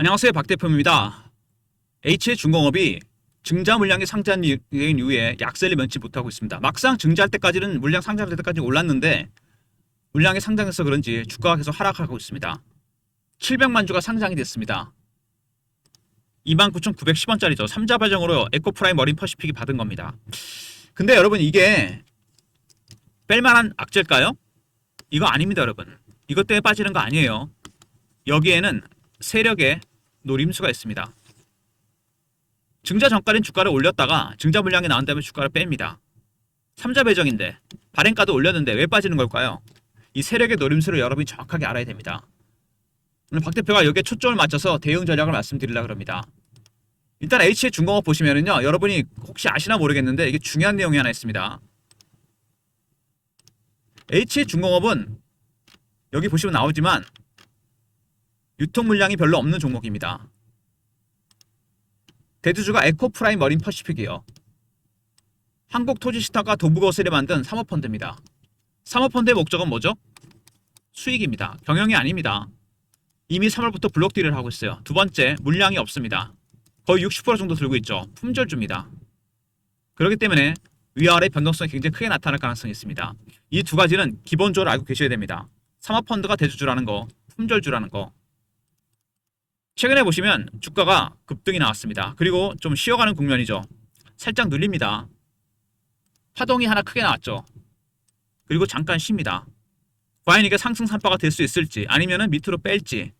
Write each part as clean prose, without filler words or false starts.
안녕하세요. 박 대표입니다. H중공업이 증자 물량이 상장된 이후에 약세를 면치 못하고 있습니다. 막상 증자할 때까지는 물량 상장될 때까지 올랐는데 물량이 상장해서 그런지 주가가 계속 하락하고 있습니다. 700만 주가 상장이 됐습니다. 29,910원짜리죠. 3자 발정으로 에코프라임 머린 퍼시픽이 받은 겁니다. 근데 여러분 이게 뺄만한 악재일까요? 이거 아닙니다, 여러분. 이것 때문에 빠지는 거 아니에요. 여기에는 세력의 노림수가 있습니다. 증자 전까지는 주가를 올렸다가 증자 물량이 나온 다음에 주가를 뺍니다. 3자 배정인데 발행가도 올렸는데 왜 빠지는 걸까요? 이 세력의 노림수를 여러분이 정확하게 알아야 됩니다. 오늘 박 대표가 여기에 초점을 맞춰서 대응 전략을 말씀드리려고 합니다. 일단 H중공업 보시면은요, 여러분이 혹시 아시나 모르겠는데 이게 중요한 내용이 하나 있습니다. H중공업은 여기 보시면 나오지만 유통 물량이 별로 없는 종목입니다. 대주주가 에코프라임 머린 퍼시픽이에요. 한국토지시타가 도부거슬이 만든 사모펀드입니다. 사모펀드의 목적은 뭐죠? 수익입니다. 경영이 아닙니다. 이미 3월부터 블록딜을 하고 있어요. 두 번째, 물량이 없습니다. 거의 60% 정도 들고 있죠. 품절주입니다. 그렇기 때문에 위아래 변동성이 굉장히 크게 나타날 가능성이 있습니다. 이 두 가지는 기본적으로 알고 계셔야 됩니다. 사모펀드가 대주주라는 거, 품절주라는 거. 최근에 보시면 주가가 급등이 나왔습니다. 그리고 좀 쉬어가는 국면이죠. 살짝 눌립니다. 파동이 하나 크게 나왔죠. 그리고 잠깐 쉽니다. 과연 이게 상승 산파가 될 수 있을지 아니면은 밑으로 뺄지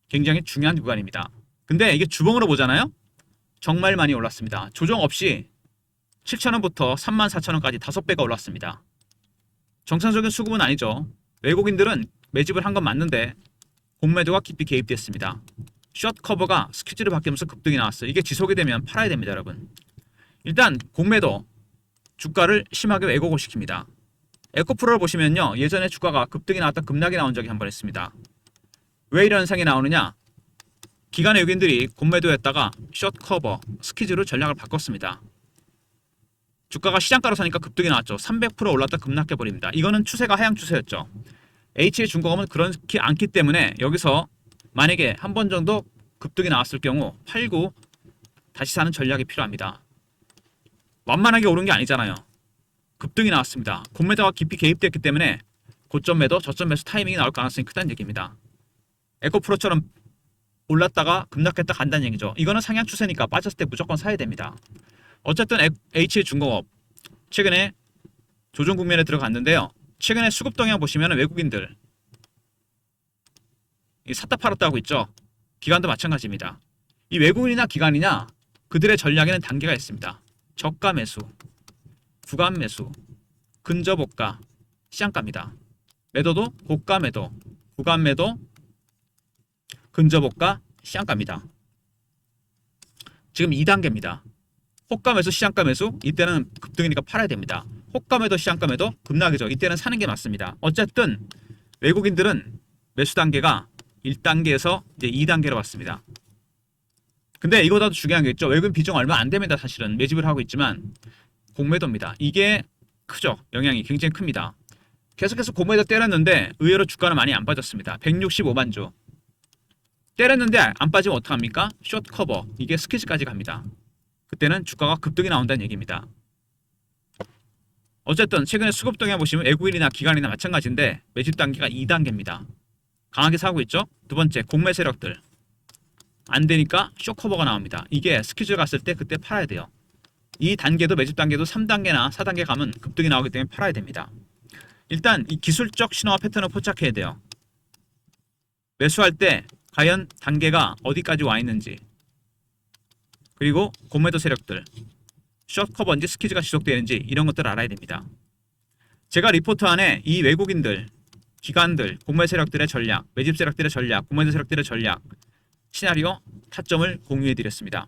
굉장히 중요한 구간입니다. 근데 이게 주봉으로 보잖아요. 정말 많이 올랐습니다. 조정 없이 7,000원부터 34,000원까지 5배가 올랐습니다. 정상적인 수급은 아니죠. 외국인들은 매집을 한 건 맞는데 공매도가 깊이 개입됐습니다. 숏 커버가 스퀴즈를 바뀌면서 급등이 나왔어요. 이게 지속이 되면 팔아야 됩니다, 여러분. 일단 공매도 주가를 심하게 왜곡을 시킵니다. 에코프로를 보시면요, 예전에 주가가 급등이 나왔다 급락이 나온 적이 한 번 있습니다. 왜 이런 현상이 나오느냐? 기관의 외국인들이 공매도했다가 숏 커버 스퀴즈로 전략을 바꿨습니다. 주가가 시장가로 사니까 급등이 나왔죠. 300% 올랐다 급락해버립니다. 이거는 추세가 하향 추세였죠. H중공업은 그렇지 않기 때문에 여기서 만약에 한 번 정도 급등이 나왔을 경우 팔고 다시 사는 전략이 필요합니다. 완만하게 오른 게 아니잖아요. 급등이 나왔습니다. 공매도가 깊이 개입됐기 때문에 고점 매도, 저점 매수 타이밍이 나올 가능성이 크다는 얘기입니다. 에코프로처럼 올랐다가 급락했다 간다는 얘기죠. 이거는 상향 추세니까 빠졌을 때 무조건 사야 됩니다. 어쨌든 H중공업 최근에 조정 국면에 들어갔는데요. 최근에 수급 동향 보시면 외국인들 샀다 팔았다 하고 있죠. 기관도 마찬가지입니다. 이 외국인이나 기관이냐 그들의 전략에는 단계가 있습니다. 저가 매수, 구간 매수, 근저고가, 시장가입니다. 매도도 고가 매도, 구간 매도, 근저고가, 시장가입니다. 지금 2단계입니다. 호가 매수, 시장가 매수, 이때는 급등이니까 팔아야 됩니다. 호가 매도, 시장가 매도, 급락이죠. 이때는 사는 게 맞습니다. 어쨌든 외국인들은 매수 단계가 1단계에서 이제 2단계로 왔습니다. 근데 이거보다도 중요한 게 있죠. 외국인 비중 얼마 안 됩니다. 사실은 매집을 하고 있지만 공매도입니다. 이게 크죠. 영향이 굉장히 큽니다. 계속해서 공매도 때렸는데 의외로 주가는 많이 안 빠졌습니다. 165만 주 때렸는데 안 빠지면 어떡합니까? 숏 커버, 이게 스퀴즈까지 갑니다. 그때는 주가가 급등이 나온다는 얘기입니다. 어쨌든 최근에 수급 동향 보시면 외국인이나 기관이나 마찬가지인데 매집 단계가 2단계입니다. 강하게 사고 있죠. 두 번째, 공매 세력들 안 되니까 숏커버가 나옵니다. 이게 스퀴즈 갔을 때 그때 팔아야 돼요. 이 단계도 매집 단계도 3단계나 4단계 가면 급등이 나오기 때문에 팔아야 됩니다. 일단 이 기술적 신호와 패턴을 포착해야 돼요. 매수할 때 과연 단계가 어디까지 와 있는지, 그리고 공매도 세력들 숏커버인지 스퀴즈가 지속되는지 이런 것들을 알아야 됩니다. 제가 리포트 안에 이 외국인들, 기관들, 공매 세력들의 전략, 매집 세력들의 전략, 공매도 세력들의 전략, 시나리오, 타점을 공유해 드렸습니다.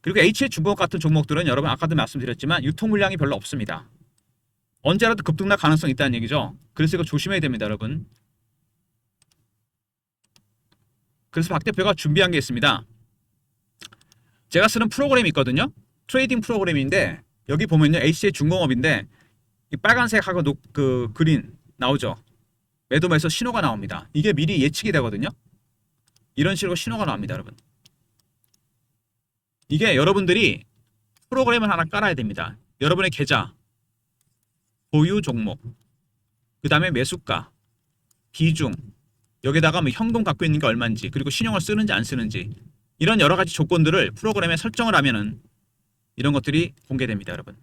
그리고 H중공업 같은 종목들은 여러분 아까도 말씀드렸지만 유통 물량이 별로 없습니다. 언제라도 급등날 가능성이 있다는 얘기죠. 그래서 이거 조심해야 됩니다, 여러분. 그래서 박 대표가 준비한 게 있습니다. 제가 쓰는 프로그램이 있거든요. 트레이딩 프로그램인데 여기 보면요, H중공업인데 이 빨간색하고 그린 나오죠. 매도 매수 신호가 나옵니다. 이게 미리 예측이 되거든요. 이런 식으로 신호가 나옵니다, 여러분. 이게 여러분들이 프로그램을 하나 깔아야 됩니다. 여러분의 계좌, 보유 종목, 그 다음에 매수가, 비중, 여기다가 뭐 현금 갖고 있는 게 얼마인지, 그리고 신용을 쓰는지 안 쓰는지, 이런 여러 가지 조건들을 프로그램에 설정을 하면은 이런 것들이 공개됩니다, 여러분.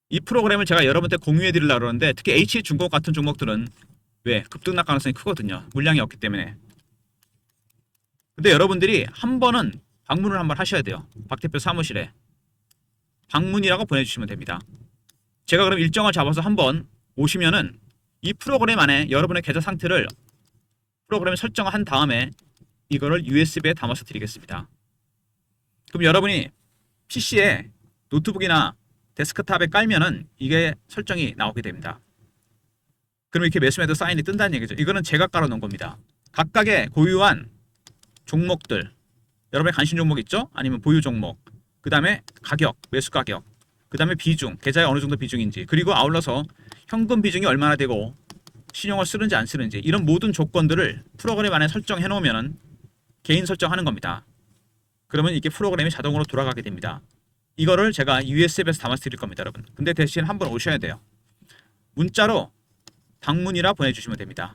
이 프로그램을 제가 여러분한테 공유해 드리려고 그러는데, 특히 H중공업 같은 종목들은 왜? 급등락 가능성이 크거든요. 물량이 없기 때문에. 근데 여러분들이 한 번은 방문을 한번 하셔야 돼요. 박 대표 사무실에 방문이라고 보내주시면 됩니다. 제가 그럼 일정을 잡아서 한번 오시면은 이 프로그램 안에 여러분의 계좌 상태를 프로그램에 설정한 다음에 이거를 USB에 담아서 드리겠습니다. 그럼 여러분이 PC에 노트북이나 데스크탑에 깔면은 이게 설정이 나오게 됩니다. 그럼 이렇게 매수매도 사인이 뜬다는 얘기죠. 이거는 제가 깔아놓은 겁니다. 각각의 고유한 종목들, 여러분의 관심 종목 있죠? 아니면 보유 종목, 그 다음에 가격, 매수 가격, 그 다음에 비중, 계좌에 어느 정도 비중인지, 그리고 아울러서 현금 비중이 얼마나 되고 신용을 쓰는지 안 쓰는지, 이런 모든 조건들을 프로그램 안에 설정해 놓으면 개인 설정하는 겁니다. 그러면 이게 프로그램이 자동으로 돌아가게 됩니다. 이거를 제가 USB에서 담아서 드릴 겁니다, 여러분. 근데 대신 한번 오셔야 돼요. 문자로 방문이라 보내주시면 됩니다.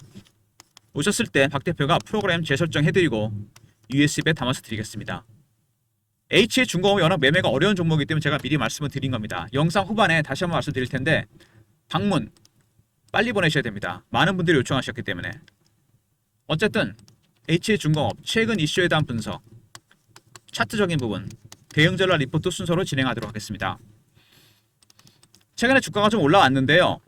오셨을 때 박 대표가 프로그램 재설정해드리고 USB에 담아서 드리겠습니다. H중공업이 워낙 매매가 어려운 종목이기 때문에 제가 미리 말씀을 드린 겁니다. 영상 후반에 다시 한번 말씀드릴 텐데 방문 빨리 보내셔야 됩니다. 많은 분들이 요청하셨기 때문에. 어쨌든 H중공업 최근 이슈에 대한 분석, 차트적인 부분, 대응 전략 리포트 순서로 진행하도록 하겠습니다. 최근에 주가가 좀 올라왔는데요.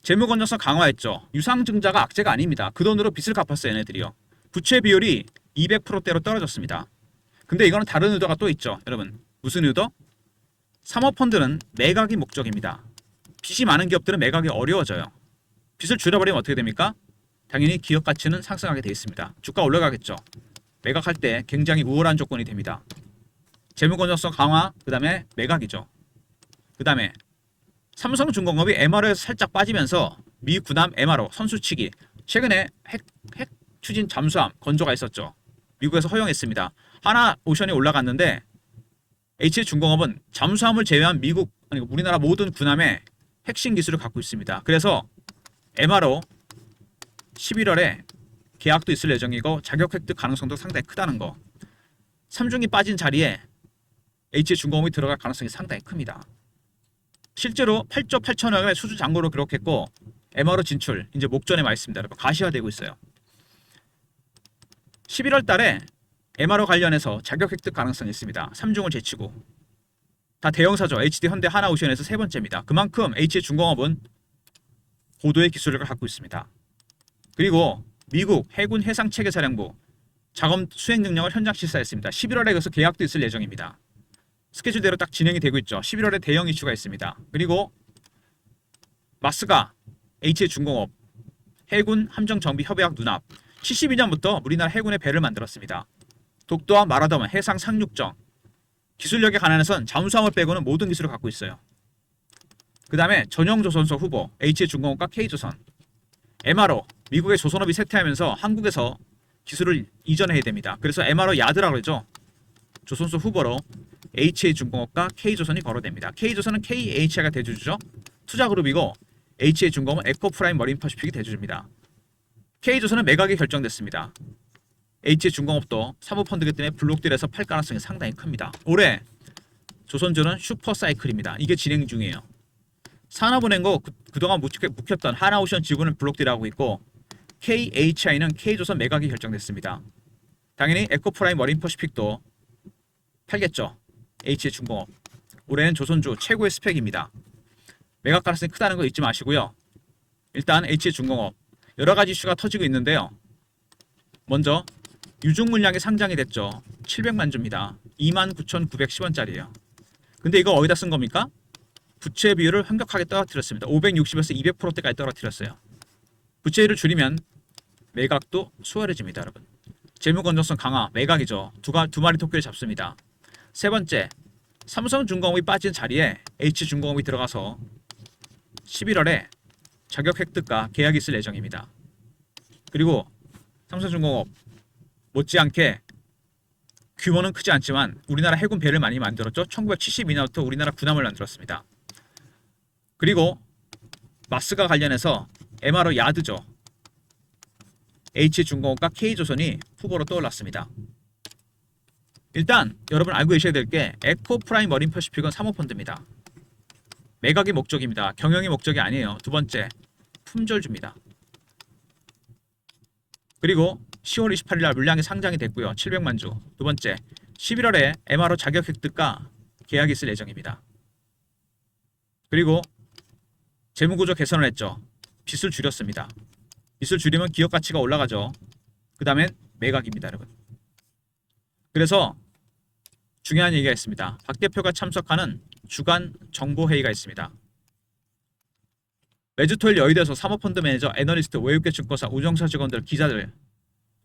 재무 건전성 강화했죠. 유상증자가 악재가 아닙니다. 그 돈으로 빚을 갚았어요, 얘네들이요. 부채 비율이 200%대로 떨어졌습니다. 근데 이거는 다른 의도가 또 있죠. 여러분, 무슨 의도? 사모펀드는 매각이 목적입니다. 빚이 많은 기업들은 매각이 어려워져요. 빚을 줄여버리면 어떻게 됩니까? 당연히 기업 가치는 상승하게 되어 있습니다. 주가 올라가겠죠. 매각할 때 굉장히 우월한 조건이 됩니다. 재무 건전성 강화, 그 다음에 매각이죠. 그 다음에 삼성중공업이 MRO에서 살짝 빠지면서 미 군함 MRO 선수치기, 최근에 핵 추진 잠수함 건조가 있었죠. 미국에서 허용했습니다. 하나오션이 올라갔는데 H중공업은 잠수함을 제외한 미국, 아니 우리나라 모든 군함의 핵심 기술을 갖고 있습니다. 그래서 MRO 11월에 계약도 있을 예정이고 자격 획득 가능성도 상당히 크다는 거. 삼중이 빠진 자리에 H중공업이 들어갈 가능성이 상당히 큽니다. 실제로 8조 8천억 원의 수주 잔고를 기록했고 MRO 진출 이제 목전에 와 있습니다. 여러분, 가시화되고 있어요. 11월 달에 MRO 관련해서 자격 획득 가능성이 있습니다. 3중을 제치고. 다 대형사죠. HD, 현대, 하나오션에서 세 번째입니다. 그만큼 H중공업은 고도의 기술력을 갖고 있습니다. 그리고 미국 해군 해상체계사령부 작업 수행 능력을 현장 실사했습니다. 11월에 그래서 계약도 있을 예정입니다. 스케줄대로 딱 진행이 되고 있죠. 11월에 대형 이슈가 있습니다. 그리고 마스가 H중공업 해군 함정정비 협약 눈앞 72년부터 우리나라 해군의 배를 만들었습니다. 독도와 마라도만 해상 상륙정 기술력에 관한해선 잠수함을 빼고는 모든 기술을 갖고 있어요. 그 다음에 전형조선소 후보 H중공업과 K조선 MRO 미국의 조선업이 쇠퇴하면서 한국에서 기술을 이전해야 됩니다. 그래서 MRO 야드라고 그러죠. 조선소 후보로 H중공업과 K조선이 거론됩니다. K조선은 KHI가 대주주죠. 투자그룹이고 H중공업은 에코프라임 머린퍼시픽이 대주주입니다. K조선은 매각이 결정됐습니다. H중공업도 사모펀드기 때문에 블록딜에서 팔 가능성이 상당히 큽니다. 올해 조선주는 슈퍼사이클입니다. 이게 진행 중이에요. 산업은행고 그동안 묵혔던 하나오션 지분은 블록딜하고 있고 KHI는 K조선 매각이 결정됐습니다. 당연히 에코프라임 머린퍼시픽도 팔겠죠. H중공업. 올해는 조선주 최고의 스펙입니다. 매각 가능성이 크다는 거 잊지 마시고요. 일단 H중공업 여러가지 이슈가 터지고 있는데요. 먼저 유중 물량이 상장이 됐죠. 700만 주입니다. 29,910원짜리예요. 근데 이거 어디다 쓴 겁니까? 부채 비율을 완벽하게 떨어뜨렸습니다. 560에서 200%대까지 떨어뜨렸어요. 부채율을 줄이면 매각도 수월해집니다, 여러분. 재무 건전성 강화, 매각이죠. 두 마리 토끼를 잡습니다. 세 번째, 삼성중공업이 빠진 자리에 H중공업이 들어가서 11월에 자격 획득과 계약이 있을 예정입니다. 그리고 삼성중공업 못지않게 규모는 크지 않지만 우리나라 해군 배를 많이 만들었죠. 1972년부터 우리나라 군함을 만들었습니다. 그리고 마스가 관련해서 MRO 야드죠. H중공업과 K조선이 후보로 떠올랐습니다. 일단 여러분 알고 계셔야 될 게 에코프라임 머린 퍼시픽은 사모펀드입니다. 매각이 목적입니다. 경영이 목적이 아니에요. 두 번째, 품절주입니다. 그리고 10월 28일 날 물량이 상장이 됐고요. 700만 주. 두 번째, 11월에 MRO 자격 획득과 계약이 있을 예정입니다. 그리고 재무구조 개선을 했죠. 빚을 줄였습니다. 빚을 줄이면 기업 가치가 올라가죠. 그 다음엔 매각입니다, 여러분. 그래서 중요한 얘기가 있습니다. 박 대표가 참석하는 주간 정보회의가 있습니다. 매주 토요일 여의도에서 사모펀드 매니저, 애널리스트, 외국계 증권사, 운영사 직원들, 기자들,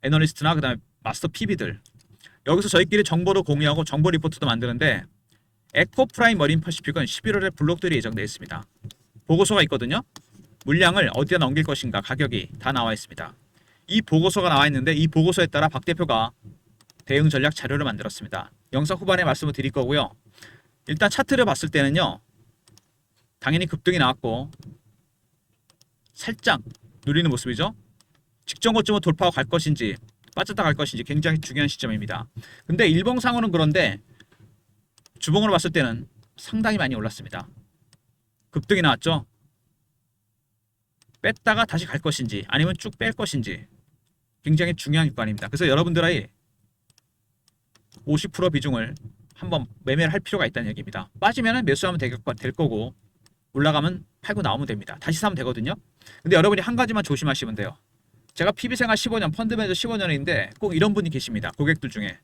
애널리스트나 그 다음에 마스터 PB들 여기서 저희끼리 정보를 공유하고 정보 리포트도 만드는데 에코프라임 머린 퍼시픽은 11월에 블록들이 예정되어 있습니다. 보고서가 있거든요. 물량을 어디다 넘길 것인가 가격이 다 나와 있습니다. 이 보고서가 나와 있는데 이 보고서에 따라 박 대표가 대응 전략 자료를 만들었습니다. 영상 후반에 말씀을 드릴 거고요. 일단 차트를 봤을 때는요. 당연히 급등이 나왔고 살짝 누리는 모습이죠. 직전 고점을 돌파하고 갈 것인지 빠졌다 갈 것인지 굉장히 중요한 시점입니다. 근데 일봉상으로는 그런데 주봉으로 봤을 때는 상당히 많이 올랐습니다. 급등이 나왔죠. 뺐다가 다시 갈 것인지 아니면 쭉 뺄 것인지 굉장히 중요한 구간입니다. 그래서 여러분들의 50% 비중을 한번 매매를 할 필요가 있다는 얘기입니다. 빠지면 매수하면 될 거고 올라가면 팔고 나오면 됩니다. 다시 사면 되거든요. 근데 여러분이 한 가지만 조심하시면 돼요. 제가 PB생활 15년, 펀드 매니저 15년인데 꼭 이런 분이 계십니다. 고객들 중에.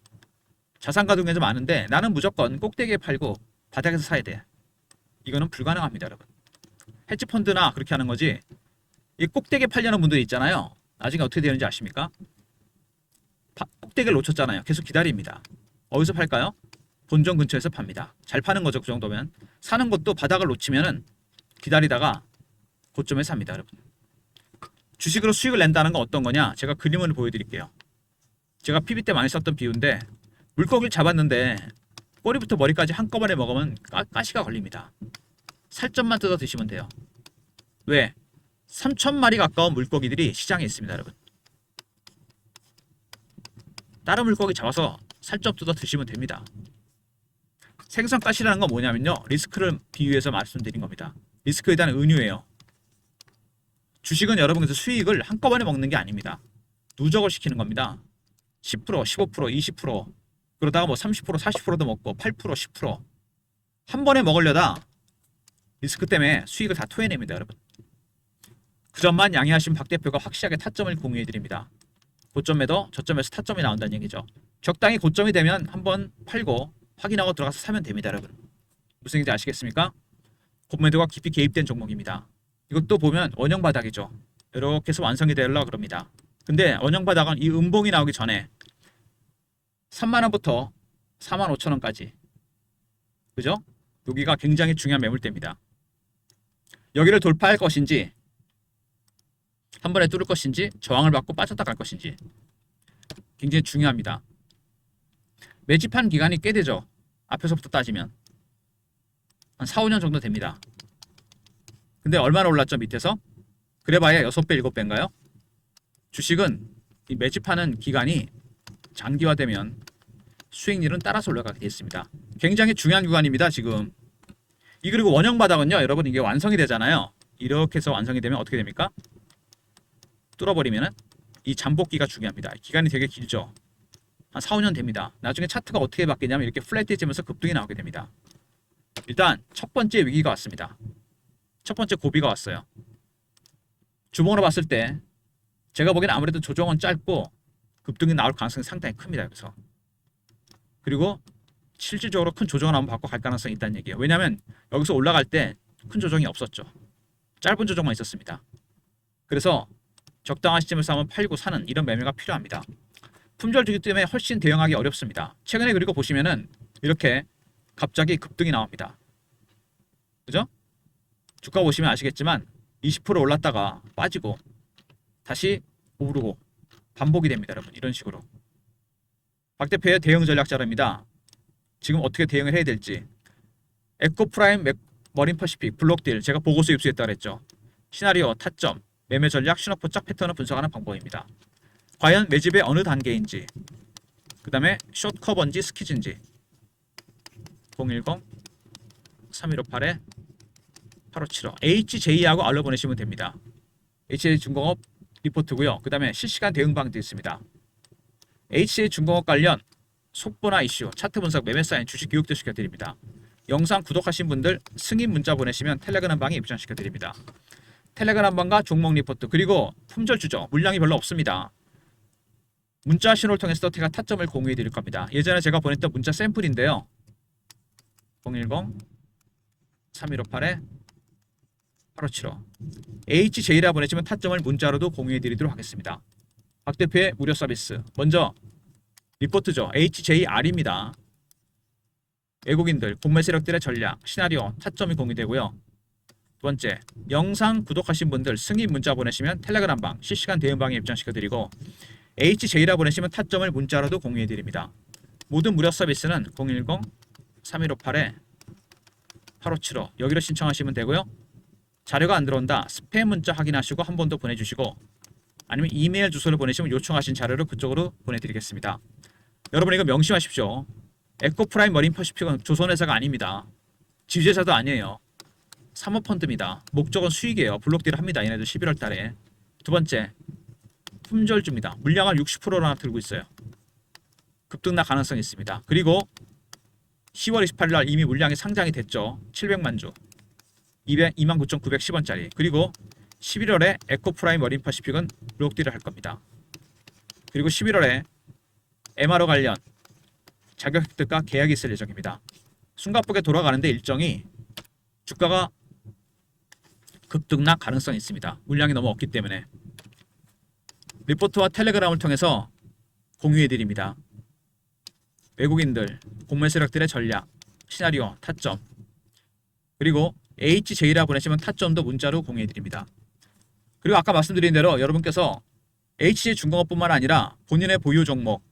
자산가동이 좀 많은데 나는 무조건 꼭대기에 팔고 바닥에서 사야 돼. 이거는 불가능합니다, 여러분. 헤지펀드나 그렇게 하는 거지. 이 꼭대기에 팔려는 분들이 있잖아요. 나중에 어떻게 되는지 아십니까? 꼭대기를 놓쳤잖아요. 계속 기다립니다. 어디서 팔까요? 본전 근처에서 팝니다. 잘 파는 거죠, 그 정도면. 사는 것도 바닥을 놓치면은 기다리다가 고점에 삽니다, 여러분. 주식으로 수익을 낸다는 건 어떤 거냐? 제가 그림을 보여드릴게요. 제가 PB 때 많이 썼던 비유인데 물고기를 잡았는데 꼬리부터 머리까지 한꺼번에 먹으면 가시가 걸립니다. 살점만 뜯어 드시면 돼요. 왜? 3,000마리 가까운 물고기들이 시장에 있습니다, 여러분. 다른 물고기 잡아서 살점 뜯어 드시면 됩니다. 생선가시라는 건 뭐냐면요. 리스크를 비유해서 말씀드린 겁니다. 리스크에 대한 은유예요. 주식은 여러분께서 수익을 한꺼번에 먹는 게 아닙니다. 누적을 시키는 겁니다. 10%, 15%, 20% 그러다가 뭐 30%, 40%도 먹고 8%, 10% 한 번에 먹으려다 리스크 때문에 수익을 다 토해냅니다, 여러분. 그 점만 양해하신 박 대표가 확실하게 타점을 공유해 드립니다. 고점 매도, 저점에서 타점이 나온다는 얘기죠. 적당히 고점이 되면 한번 팔고 확인하고 들어가서 사면 됩니다, 여러분. 무슨 얘기인지 아시겠습니까? 고매도가 깊이 개입된 종목입니다. 이것도 보면 원형 바닥이죠. 이렇게 해서 완성이 되려고 그럽니다. 근데 원형 바닥은 이 음봉이 나오기 전에 3만원부터 45,000원까지 그죠? 여기가 굉장히 중요한 매물대입니다. 여기를 돌파할 것인지 한 번에 뚫을 것인지 저항을 받고 빠졌다 갈 것인지 굉장히 중요합니다. 매집한 기간이 꽤 되죠. 앞에서부터 따지면 한 4, 5년 정도 됩니다. 근데 얼마나 올랐죠, 밑에서? 그래봐야 6배, 7배인가요? 주식은 이 매집하는 기간이 장기화되면 수익률은 따라서 올라가게 되어 있습니다. 굉장히 중요한 구간입니다, 지금. 이 그리고 원형 바닥은요, 여러분 이게 완성이 되잖아요. 이렇게 해서 완성이 되면 어떻게 됩니까? 뚫어버리면은 이 잠복기가 중요합니다. 기간이 되게 길죠. 한 4, 5년 됩니다. 나중에 차트가 어떻게 바뀌냐면 이렇게 플랫해지면서 급등이 나오게 됩니다. 일단 첫 번째 위기가 왔습니다. 첫 번째 고비가 왔어요. 주봉으로 봤을 때 제가 보기엔 아무래도 조정은 짧고 급등이 나올 가능성이 상당히 큽니다. 여기서. 그리고 실질적으로 큰 조정을 한번 받고 갈 가능성이 있다는 얘기예요. 왜냐하면 여기서 올라갈 때 큰 조정이 없었죠. 짧은 조정만 있었습니다. 그래서 적당한 시점에서 한번 팔고 사는 이런 매매가 필요합니다. 품절주기 때문에 훨씬 대응하기 어렵습니다. 최근에 그리고 보시면은 이렇게 갑자기 급등이 나옵니다. 그죠? 주가 보시면 아시겠지만 20% 올랐다가 빠지고 다시 오르고 반복이 됩니다, 여러분. 이런 식으로. 박 대표의 대응 전략 자료입니다. 지금 어떻게 대응을 해야 될지. 에코프라임, 머린퍼시픽, 블록딜 제가 보고서 입수했다 그랬죠. 시나리오, 타점, 매매 전략, 신호포착 패턴을 분석하는 방법입니다. 과연 매집의 어느 단계인지, 그 다음에 숏커버인지 스키즈인지. 010-3158-8575 HJ하고 알로 보내시면 됩니다. HJ중공업 리포트고요. 그 다음에 실시간 대응 방도 있습니다. HJ중공업 관련 속보나 이슈, 차트 분석, 매매 사인, 주식 교육도 시켜드립니다. 영상 구독하신 분들 승인 문자 보내시면 텔레그램 방에 입장시켜드립니다. 텔레그램 방과 종목 리포트, 그리고 품절 주죠. 물량이 별로 없습니다. 문자 신호를 통해서 제가 타점을 공유해 드릴 겁니다. 예전에 제가 보냈던 문자 샘플인데요. 010-3158-8575 HJ라 보내시면 타점을 문자로도 공유해 드리도록 하겠습니다. 박 대표의 무료 서비스. 먼저 리포트죠. HJR입니다. 외국인들, 공매 세력들의 전략, 시나리오, 타점이 공유되고요. 두 번째, 영상 구독하신 분들 승인 문자 보내시면 텔레그램 방, 실시간 대응방에 입장시켜드리고 HJ라 보내시면 타점을 문자로도 공유해드립니다. 모든 무료 서비스는 010-3158-8575 여기로 신청하시면 되고요. 자료가 안 들어온다, 스팸 문자 확인하시고 한 번 더 보내주시고, 아니면 이메일 주소를 보내시면 요청하신 자료를 그쪽으로 보내드리겠습니다. 여러분 이거 명심하십시오. 에코프라임 머린퍼시픽은 조선회사가 아닙니다. 지주회사도 아니에요. 사모펀드입니다. 목적은 수익이에요. 블록딜을 합니다. 얘네들 11월 달에. 두 번째, 품절주입니다. 물량을 60%나 들고 있어요. 급등락 가능성이 있습니다. 그리고 10월 28일 날 이미 물량이 상장이 됐죠. 700만 주. 29,910원짜리. 그리고 11월에 에코프라임 머린퍼시픽은 블록딜을 할 겁니다. 그리고 11월에 MRO 관련 자격 획득과 계약이 있을 예정입니다. 숨가쁘게 돌아가는데 일정이 주가가 급등락 가능성이 있습니다. 물량이 너무 없기 때문에. 리포트와 텔레그램을 통해서 공유해드립니다. 외국인들, 공매 세력들의 전략, 시나리오, 타점, 그리고 HJ라 보내시면 타점도 문자로 공유해드립니다. 그리고 아까 말씀드린 대로 여러분께서 HJ중공업뿐만 아니라 본인의 보유 종목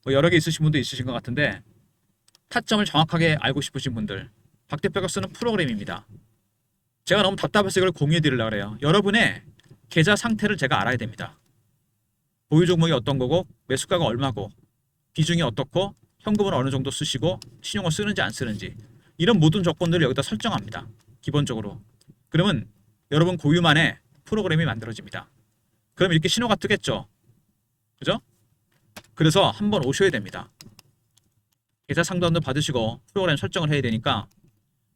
뭐 여러 개 있으신 분도 있으신 것 같은데, 타점을 정확하게 알고 싶으신 분들, 박 대표가 쓰는 프로그램입니다. 제가 너무 답답해서 이걸 공유해 드리려고 그래요. 여러분의 계좌 상태를 제가 알아야 됩니다. 보유 종목이 어떤 거고, 매수가가 얼마고, 비중이 어떻고, 현금을 어느 정도 쓰시고, 신용을 쓰는지 안 쓰는지, 이런 모든 조건들을 여기다 설정합니다. 기본적으로. 그러면 여러분 고유만의 프로그램이 만들어집니다. 그럼 이렇게 신호가 뜨겠죠. 그죠? 그래서 한번 오셔야 됩니다. 계좌 상담도 받으시고 프로그램 설정을 해야 되니까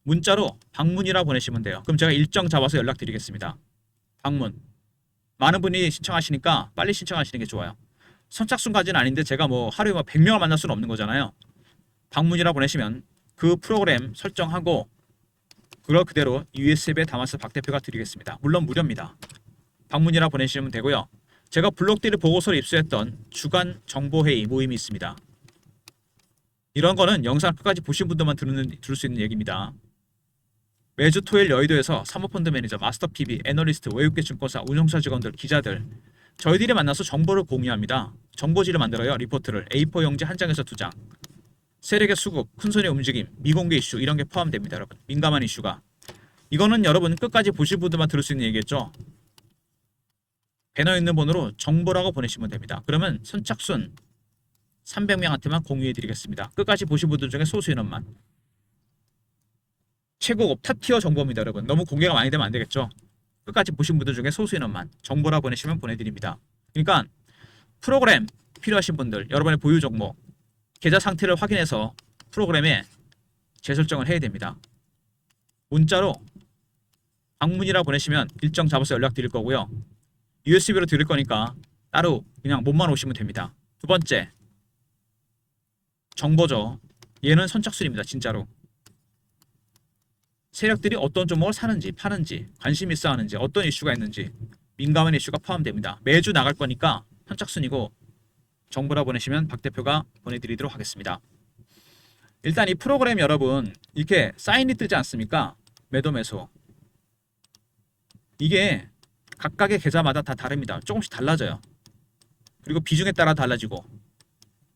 문자로 방문이라 보내시면 돼요. 그럼 제가 일정 잡아서 연락드리겠습니다. 방문. 많은 분이 신청하시니까 빨리 신청하시는 게 좋아요. 선착순까지는 아닌데 제가 뭐 하루에 100명을 만날 수는 없는 거잖아요. 방문이라 보내시면 그 프로그램 설정하고 그걸 그대로 USB에 담아서 박 대표가 드리겠습니다. 물론 무료입니다. 방문이라 보내시면 되고요. 제가 블록딜 보고서를 입수했던 주간 정보회의 모임이 있습니다. 이런 거는 영상 끝까지 보신 분들만 들을 수 있는 얘기입니다. 매주 토요일 여의도에서 사모펀드 매니저, 마스터 PB, 애널리스트, 외국계 증권사, 운용사 직원들, 기자들 저희들이 만나서 정보를 공유합니다. 정보지를 만들어요. 리포트를 A4 용지 한 장에서 2장. 세력의 수급, 큰손의 움직임, 미공개 이슈 이런 게 포함됩니다. 여러분 민감한 이슈가. 이거는 여러분 끝까지 보실 분들만 들을 수 있는 얘기겠죠. 배너 있는 번호로 정보라고 보내시면 됩니다. 그러면 선착순 300명한테만 공유해 드리겠습니다. 끝까지 보신 분들 중에 소수 인원만. 최고급 탑티어 정보입니다. 여러분 너무 공개가 많이 되면 안 되겠죠. 끝까지 보신 분들 중에 소수 인원만 정보라 보내시면 보내드립니다. 그러니까 프로그램 필요하신 분들, 여러분의 보유 종목 계좌 상태를 확인해서 프로그램에 재설정을 해야 됩니다. 문자로 방문이라 보내시면 일정 잡아서 연락드릴 거고요. USB로 드릴 거니까 따로 그냥 몸만 오시면 됩니다. 두 번째, 정보죠. 얘는 선착순입니다. 진짜로. 세력들이 어떤 종목을 사는지 파는지 관심 있어 하는지 어떤 이슈가 있는지 민감한 이슈가 포함됩니다. 매주 나갈 거니까 선착순이고 정보라 보내시면 박 대표가 보내드리도록 하겠습니다. 일단 이 프로그램 여러분 이렇게 사인이 뜨지 않습니까? 매도 매수. 이게 각각의 계좌마다 다 다릅니다. 조금씩 달라져요. 그리고 비중에 따라 달라지고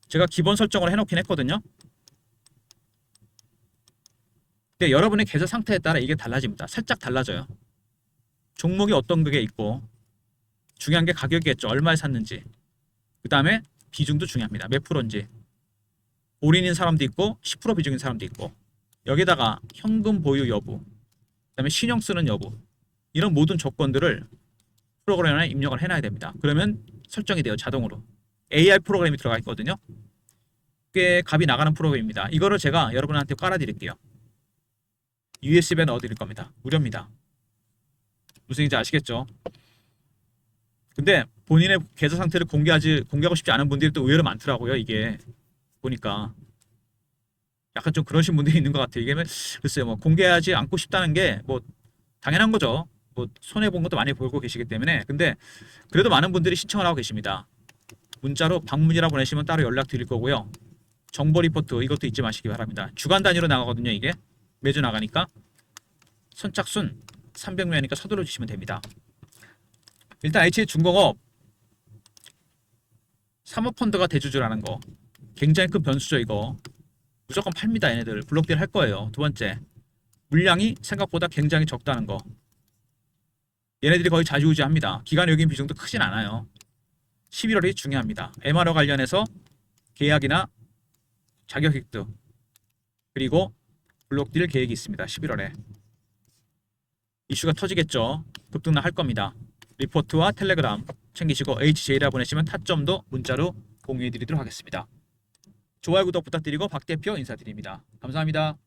제가 기본 설정을 해놓긴 했거든요. 근데 여러분의 계좌 상태에 따라 이게 달라집니다. 살짝 달라져요. 종목이 어떤 게 있고 중요한 게 가격이겠죠. 얼마에 샀는지. 그 다음에 비중도 중요합니다. 몇 프로인지. 올인인 사람도 있고 10% 비중인 사람도 있고 여기다가 현금 보유 여부, 그 다음에 신용 쓰는 여부 이런 모든 조건들을 프로그램에 입력을 해놔야 됩니다. 그러면 설정이 돼요. 자동으로. AI 프로그램이 들어가 있거든요. 꽤 값이 나가는 프로그램입니다. 이거를 제가 여러분한테 깔아드릴게요. USB에 넣어드릴 겁니다. 무료입니다. 무슨 얘기인지 아시겠죠? 근데 본인의 계좌 상태를 공개하고 싶지 않은 분들이 또 의외로 많더라고요. 이게 보니까 약간 좀 그러신 분들이 있는 것 같아요. 이게 글쎄요, 뭐 공개하지 않고 싶다는 게 뭐 당연한 거죠. 뭐 손해 본 것도 많이 보고 계시기 때문에. 근데 그래도 많은 분들이 신청을 하고 계십니다. 문자로 방문이라 보내시면 따로 연락 드릴 거고요. 정보 리포트 이것도 잊지 마시기 바랍니다. 주간 단위로 나가거든요. 이게 매주 나가니까 선착순 300명이니까 서둘러 주시면 됩니다. 일단 HJ중공업 사모펀드가 대주주라는 거 굉장히 큰 변수죠. 이거 무조건 팝니다. 얘네들 블록딜 할 거예요. 두 번째, 물량이 생각보다 굉장히 적다는 거. 얘네들이 거의 좌지우지합니다. 기간외국인 비중도 크진 않아요. 11월이 중요합니다. MRO 관련해서 계약이나 자격 획득 그리고 블록딜 계획이 있습니다. 11월에 이슈가 터지겠죠. 급등락 할 겁니다. 리포트와 텔레그램 챙기시고 HJ라 보내시면 타점도 문자로 공유해 드리도록 하겠습니다. 좋아요 구독 부탁드리고 박 대표 인사드립니다. 감사합니다.